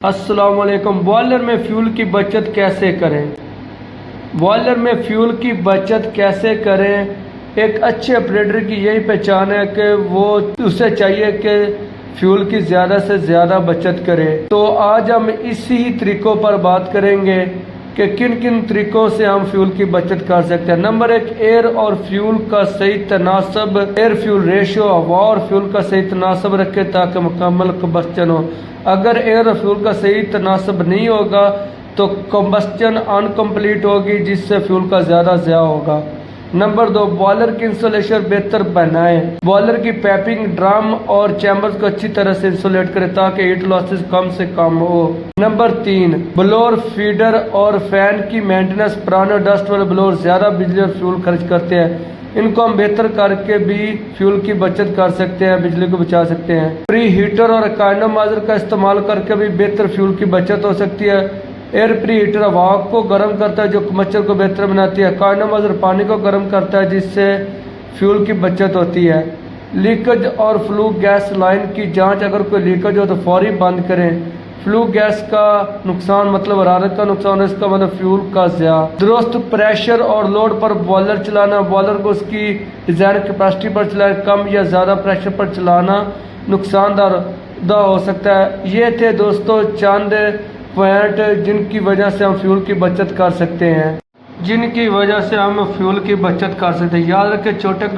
अस्सलाम वालेकुम। बॉयलर में फ्यूल की बचत कैसे करें? बॉयलर में फ्यूल की बचत कैसे करें? एक अच्छे ऑपरेटर की यही पहचान है कि वो उसे चाहिए कि फ्यूल की ज़्यादा से ज़्यादा बचत करे। तो आज हम इसी तरीक़ों पर बात करेंगे कि किन किन तरीक़ों से हम फ्यूल की बचत कर सकते हैं। नंबर एक, एयर और फ्यूल का सही तनासब, एयर फ्यूल रेशो, हवा और फ्यूल का सही तनासब रखें ताकि मुकम्मल कंबस्चन हो। अगर एयर और फ्यूल का सही तनासब नहीं होगा तो कंबस्चन अनकम्प्लीट होगी, जिससे फ्यूल का ज़्यादा ज़या होगा। नंबर दो, बॉयलर की इंसुलेशन बेहतर बनाएं। बॉयलर की पाइपिंग, ड्रम और चैम्बर्स को अच्छी तरह से इंसुलेट करें ताकि हीट लॉसेस कम से कम हो। नंबर तीन, ब्लोअर, फीडर और फैन की मेंटेनेंस। पुराने डस्ट वाले ब्लोअर ज़्यादा बिजली और फ्यूल खर्च करते हैं, इनको हम बेहतर करके भी फ्यूल की बचत कर सकते हैं, बिजली को बचा सकते हैं। प्री हीटर और इकोनोमाइजर का इस्तेमाल करके भी बेहतर फ्यूल की बचत हो सकती है। एयर प्री हीटर हवा को गर्म करता है जो मच्छर को बेहतर बनाती है। इकोनोमाइजर पानी को गर्म करता है जिससे फ्यूल की बचत होती है। लीकेज और फ्लू गैस लाइन की जांच, अगर कोई लीकेज हो तो फौरी बंद करें। फ्लू गैस का नुकसान मतलब हरारत का नुकसान है, इसका मतलब फ्यूल का ज़या। दुरुस्त प्रेशर और लोड पर बॉयलर चलाना। बॉयलर को उसकी डिज़ाइन कैपेसिटी पर चलाएं, कम या ज़्यादा प्रेशर पर चलाना नुकसानदार हो सकता है। ये थे दोस्तों चंद पॉइंट जिनकी वजह से हम फ्यूल की बचत कर सकते हैं, याद रखें छोटे